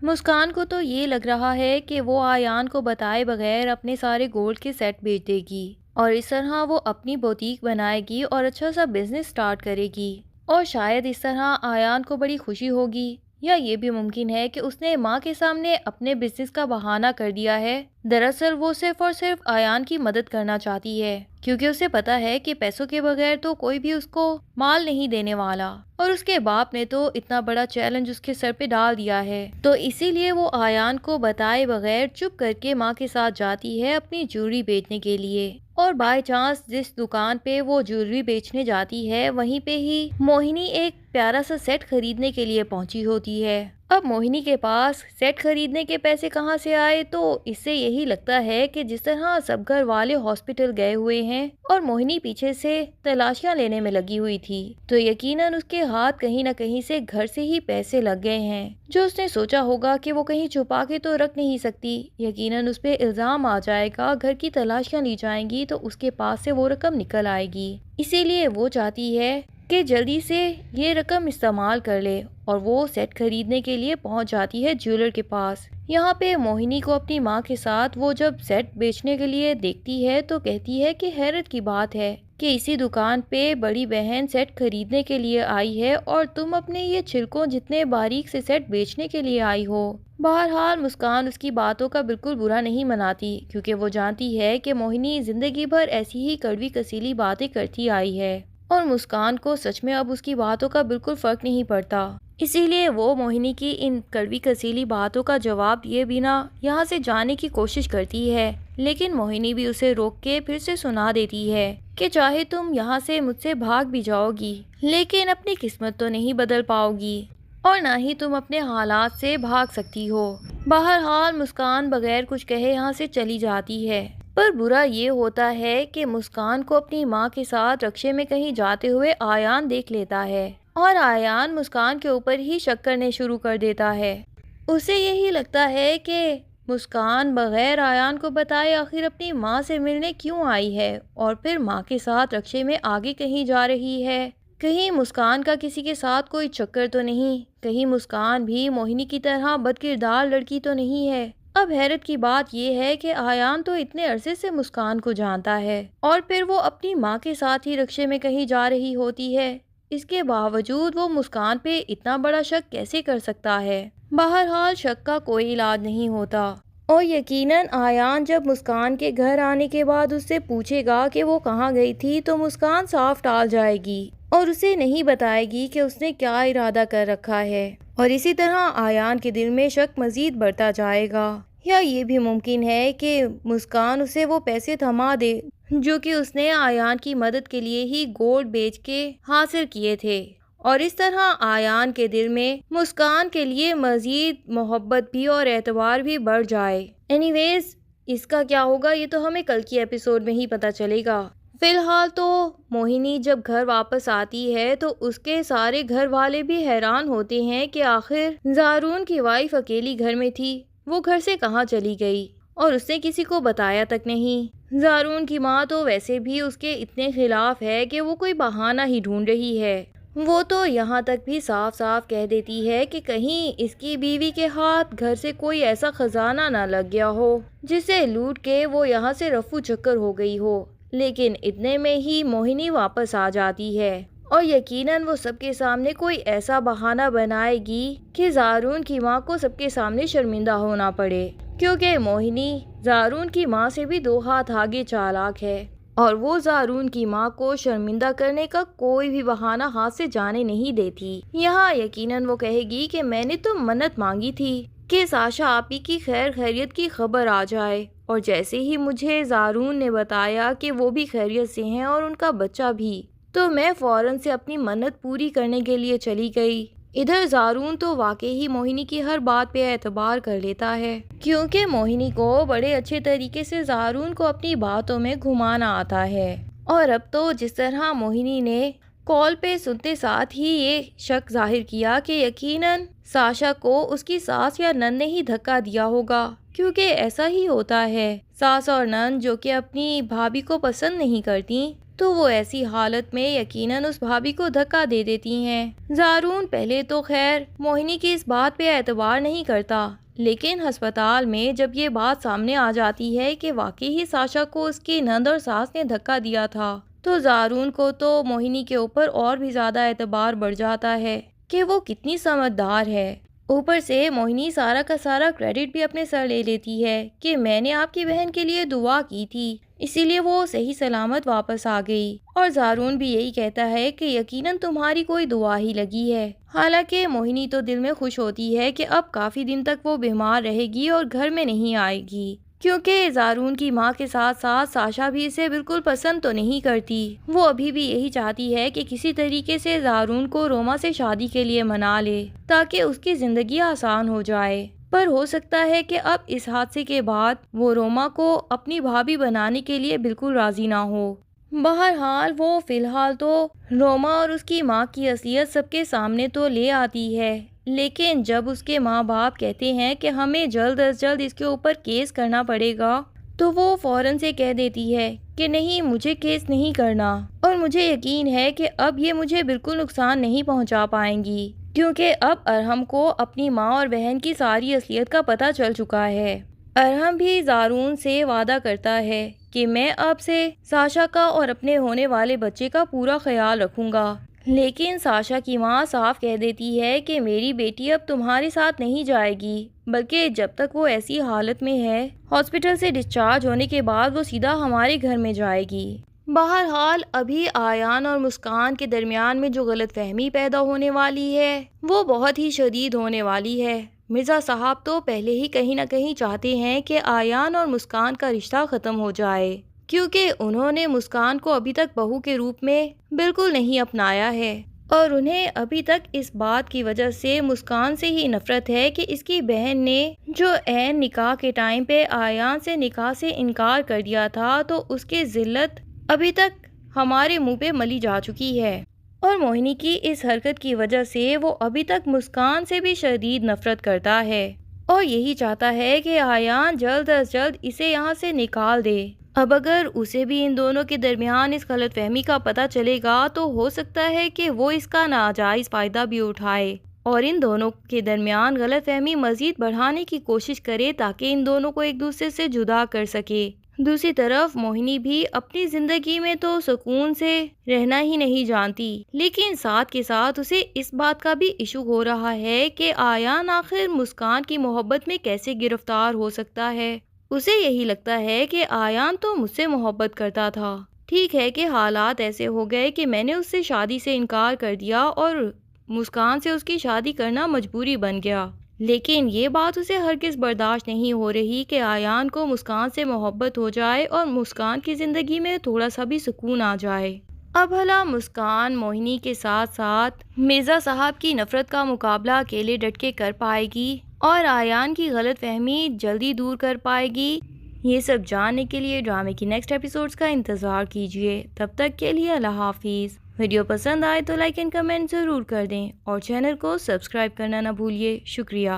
مسکان کو تو یہ لگ رہا ہے کہ وہ آیان کو بتائے بغیر اپنے سارے گولڈ کے سیٹ بیچ دے گی اور اس طرح وہ اپنی بوتیک بنائے گی اور اچھا سا بزنس سٹارٹ کرے گی، اور شاید اس طرح آیان کو بڑی خوشی ہوگی۔ یا یہ بھی ممکن ہے کہ اس نے ماں کے سامنے اپنے بزنس کا بہانہ کر دیا ہے، دراصل وہ صرف اور صرف آیان کی مدد کرنا چاہتی ہے، کیونکہ اسے پتا ہے کہ پیسوں کے بغیر تو کوئی بھی اس کو مال نہیں دینے والا، اور اس کے باپ نے تو اتنا بڑا چیلنج اس کے سر پہ ڈال دیا ہے، تو اسی لیے وہ آیان کو بتائے بغیر چپ کر کے ماں کے ساتھ جاتی ہے اپنی جویلری بیچنے کے لیے۔ اور بائی چانس جس دکان پہ وہ جویلری بیچنے جاتی ہے وہیں پہ ہی موہنی ایک پیارا سا سیٹ خریدنے کے لیے پہنچی ہوتی ہے۔ اب موہنی کے پاس سیٹ خریدنے کے پیسے کہاں سے آئے، تو اس سے یہی لگتا ہے کہ جس طرح سب گھر والے ہاسپٹل گئے ہوئے ہیں اور موہنی پیچھے سے تلاشیاں لینے میں لگی ہوئی تھی، تو یقیناً اس کے ہاتھ کہیں نہ کہیں سے گھر سے ہی پیسے لگ گئے ہیں، جو اس نے سوچا ہوگا کہ وہ کہیں چھپا کے تو رکھ نہیں سکتی، یقیناً اس پہ الزام آ جائے گا، گھر کی تلاشیاں لی جائیں گی تو اس کے پاس سے وہ رقم نکل آئے گی، اسی لیے وہ چاہتی ہے کہ جلدی سے یہ رقم استعمال کر لے، اور وہ سیٹ خریدنے کے لیے پہنچ جاتی ہے جیولر کے پاس۔ یہاں پہ موہنی کو اپنی ماں کے ساتھ وہ جب سیٹ بیچنے کے لیے دیکھتی ہے تو کہتی ہے کہ حیرت کی بات ہے کہ اسی دکان پہ بڑی بہن سیٹ خریدنے کے لیے آئی ہے اور تم اپنے یہ چھلکوں جتنے باریک سے سیٹ بیچنے کے لیے آئی ہو۔ بہرحال مسکان اس کی باتوں کا بالکل برا نہیں مناتی، کیونکہ وہ جانتی ہے کہ موہنی زندگی بھر ایسی ہی کڑوی کسیلی باتیں کرتی آئی ہے، اور مسکان کو سچ میں اب اس کی باتوں کا بالکل فرق نہیں پڑتا، اسی لیے وہ موہنی کی ان کڑوی کسیلی باتوں کا جواب دیے بنا یہاں سے جانے کی کوشش کرتی ہے، لیکن موہنی بھی اسے روک کے پھر سے سنا دیتی ہے کہ چاہے تم یہاں سے مجھ سے بھاگ بھی جاؤ گی، لیکن اپنی قسمت تو نہیں بدل پاؤ گی، اور نہ ہی تم اپنے حالات سے بھاگ سکتی ہو۔ بہرحال مسکان بغیر کچھ کہے یہاں سے چلی جاتی ہے، پر برا یہ ہوتا ہے کہ مسکان کو اپنی ماں کے ساتھ رکشے میں کہیں جاتے ہوئے آیان دیکھ لیتا ہے، اور آیان مسکان کے اوپر ہی شک کرنے شروع کر دیتا ہے۔ اسے یہی لگتا ہے کہ مسکان بغیر آیان کو بتائے آخر اپنی ماں سے ملنے کیوں آئی ہے، اور پھر ماں کے ساتھ رکشے میں آگے کہیں جا رہی ہے۔ کہیں مسکان کا کسی کے ساتھ کوئی چکر تو نہیں، کہیں مسکان بھی موہنی کی طرح بد کردار لڑکی تو نہیں ہے۔ اب حیرت کی بات یہ ہے کہ آیان تو اتنے عرصے سے مسکان کو جانتا ہے، اور پھر وہ اپنی ماں کے ساتھ ہی رکشے میں کہیں جا رہی ہوتی ہے، اس کے باوجود وہ مسکان پہ اتنا بڑا شک کیسے کر سکتا ہے؟ بہرحال شک کا کوئی علاج نہیں ہوتا، اور یقیناً آیان جب مسکان کے گھر آنے کے بعد اس سے پوچھے گا کہ وہ کہاں گئی تھی تو مسکان صاف ٹال جائے گی اور اسے نہیں بتائے گی کہ اس نے کیا ارادہ کر رکھا ہے، اور اسی طرح آیان کے دل میں شک مزید بڑھتا جائے گا۔ یا یہ بھی ممکن ہے کہ مسکان اسے وہ پیسے تھما دے جو کہ اس نے آیان کی مدد کے لیے ہی گولڈ بیچ کے حاصل کیے تھے، اور اس طرح آیان کے دل میں مسکان کے لیے مزید محبت بھی اور اعتبار بھی بڑھ جائے۔ اینی ویز اس کا کیا ہوگا یہ تو ہمیں کل کی ایپیسوڈ میں ہی پتہ چلے گا۔ فی الحال تو موہنی جب گھر واپس آتی ہے تو اس کے سارے گھر والے بھی حیران ہوتے ہیں کہ آخر زارون کی وائف اکیلی گھر میں تھی، وہ گھر سے کہاں چلی گئی، اور اس نے کسی کو بتایا تک نہیں۔ زارون کی ماں تو ویسے بھی اس کے اتنے خلاف ہے کہ وہ کوئی بہانہ ہی ڈھونڈ رہی ہے، وہ تو یہاں تک بھی صاف صاف کہہ دیتی ہے کہ کہیں اس کی بیوی کے ہاتھ گھر سے کوئی ایسا خزانہ نہ لگ گیا ہو جسے لوٹ کے وہ یہاں سے رفو چکر ہو گئی ہو، لیکن اتنے میں ہی موہنی واپس آ جاتی ہے، اور یقیناً وہ سب کے سامنے کوئی ایسا بہانہ بنائے گی کہ زارون کی ماں کو سب کے سامنے شرمندہ ہونا پڑے، کیونکہ موہنی زارون کی ماں سے بھی 2 ہاتھ آگے چالاک ہے، اور وہ زارون کی ماں کو شرمندہ کرنے کا کوئی بھی بہانہ ہاتھ سے جانے نہیں دیتی۔ یہاں یقیناً وہ کہے گی کہ میں نے تو منت مانگی تھی کہ ساشا آپی کی خیر خیریت کی خبر آ جائے، اور جیسے ہی مجھے زارون نے بتایا کہ وہ بھی خیریت سے ہیں اور ان کا بچہ بھی، تو میں فوراً سے اپنی منت پوری کرنے کے لیے چلی گئی۔ ادھر زارون تو واقعی ہی موہنی کی ہر بات پہ اعتبار کر لیتا ہے، کیونکہ موہنی کو بڑے اچھے طریقے سے زارون کو اپنی باتوں میں گھمانا آتا ہے، اور اب تو جس طرح موہنی نے کال پہ سنتے ساتھ ہی یہ شک ظاہر کیا کہ یقیناً ساشا کو اس کی ساس یا نند نے ہی دھکا دیا ہوگا، کیونکہ ایسا ہی ہوتا ہے، ساس اور نند جو کہ اپنی بھابھی کو پسند نہیں کرتی تو وہ ایسی حالت میں یقیناً اس بھابھی کو دھکا دے دیتی ہیں۔ زارون پہلے تو خیر موہنی کی اس بات پہ اعتبار نہیں کرتا، لیکن ہسپتال میں جب یہ بات سامنے آ جاتی ہے کہ واقعی ہی ساشا کو اس کی نند اور ساس نے دھکا دیا تھا، تو زارون کو تو موہنی کے اوپر اور بھی زیادہ اعتبار بڑھ جاتا ہے کہ وہ کتنی سمجھدار ہے۔ اوپر سے موہنی سارا کا سارا کریڈٹ بھی اپنے سر لے لیتی ہے کہ میں نے آپ کی بہن کے لیے دعا کی تھی، اسی لیے وہ صحیح سلامت واپس آ گئی، اور زارون بھی یہی کہتا ہے کہ یقیناً تمہاری کوئی دعا ہی لگی ہے۔ حالانکہ موہنی تو دل میں خوش ہوتی ہے کہ اب کافی دن تک وہ بیمار رہے گی اور گھر میں نہیں آئے گی، کیونکہ زارون کی ماں کے ساتھ ساتھ ساشا بھی اسے بالکل پسند تو نہیں کرتی۔ وہ ابھی بھی یہی چاہتی ہے کہ کسی طریقے سے زارون کو روما سے شادی کے لیے منا لے تاکہ اس کی زندگی آسان ہو جائے، پر ہو سکتا ہے کہ اب اس حادثے کے بعد وہ روما کو اپنی بھابھی بنانے کے لیے بالکل راضی نہ ہو۔ بہرحال وہ فی الحال تو روما اور اس کی ماں کی اصلیت سب کے سامنے تو لے آتی ہے، لیکن جب اس کے ماں باپ کہتے ہیں کہ ہمیں جلد از جلد اس کے اوپر کیس کرنا پڑے گا، تو وہ فوراً سے کہہ دیتی ہے کہ نہیں، مجھے کیس نہیں کرنا، اور مجھے یقین ہے کہ اب یہ مجھے بالکل نقصان نہیں پہنچا پائیں گی، کیونکہ اب ارحم کو اپنی ماں اور بہن کی ساری اصلیت کا پتہ چل چکا ہے۔ ارحم بھی زارون سے وعدہ کرتا ہے کہ میں اب سے ساشا کا اور اپنے ہونے والے بچے کا پورا خیال رکھوں گا، لیکن ساشا کی ماں صاف کہہ دیتی ہے کہ میری بیٹی اب تمہارے ساتھ نہیں جائے گی، بلکہ جب تک وہ ایسی حالت میں ہے ہاسپٹل سے ڈسچارج ہونے کے بعد وہ سیدھا ہمارے گھر میں جائے گی۔ بہرحال ابھی آیان اور مسکان کے درمیان میں جو غلط فہمی پیدا ہونے والی ہے وہ بہت ہی شدید ہونے والی ہے۔ مرزا صاحب تو پہلے ہی کہیں نہ کہیں چاہتے ہیں کہ آیان اور مسکان کا رشتہ ختم ہو جائے، کیونکہ انہوں نے مسکان کو ابھی تک بہو کے روپ میں بالکل نہیں اپنایا ہے، اور انہیں ابھی تک اس بات کی وجہ سے مسکان سے ہی نفرت ہے کہ اس کی بہن نے جو عین نکاح کے ٹائم پہ آیان سے نکاح سے انکار کر دیا تھا، تو اس کی ذلت ابھی تک ہمارے منہ پہ ملی جا چکی ہے، اور موہنی کی اس حرکت کی وجہ سے وہ ابھی تک مسکان سے بھی شدید نفرت کرتا ہے، اور یہی چاہتا ہے کہ آیان جلد از جلد اسے یہاں سے نکال دے۔ اب اگر اسے بھی ان دونوں کے درمیان اس غلط فہمی کا پتہ چلے گا تو ہو سکتا ہے کہ وہ اس کا ناجائز فائدہ بھی اٹھائے اور ان دونوں کے درمیان غلط فہمی مزید بڑھانے کی کوشش کرے تاکہ ان دونوں کو ایک دوسرے سے جدا کر سکے۔ دوسری طرف موہنی بھی اپنی زندگی میں تو سکون سے رہنا ہی نہیں جانتی، لیکن ساتھ کے ساتھ اسے اس بات کا بھی ایشو ہو رہا ہے کہ آیان آخر مسکان کی محبت میں کیسے گرفتار ہو سکتا ہے۔ اسے یہی لگتا ہے کہ آیان تو مجھ سے محبت کرتا تھا، ٹھیک ہے کہ حالات ایسے ہو گئے کہ میں نے اس سے شادی سے انکار کر دیا اور مسکان سے اس کی شادی کرنا مجبوری بن گیا، لیکن یہ بات اسے ہرگز برداشت نہیں ہو رہی کہ آیان کو مسکان سے محبت ہو جائے اور مسکان کی زندگی میں تھوڑا سا بھی سکون آ جائے۔ اب بھلا مسکان موہنی کے ساتھ ساتھ مرزا صاحب کی نفرت کا مقابلہ اکیلے ڈٹ کے کر پائے گی اور آیان کی غلط فہمی جلدی دور کر پائے گی؟ یہ سب جاننے کے لیے ڈرامے کی نیکسٹ ایپیسوڈز کا انتظار کیجیے۔ تب تک کے لیے اللہ حافظ۔ ویڈیو پسند آئے تو لائک اینڈ کمنٹ ضرور کر دیں اور چینل کو سبسکرائب کرنا نہ بھولیے۔ شکریہ۔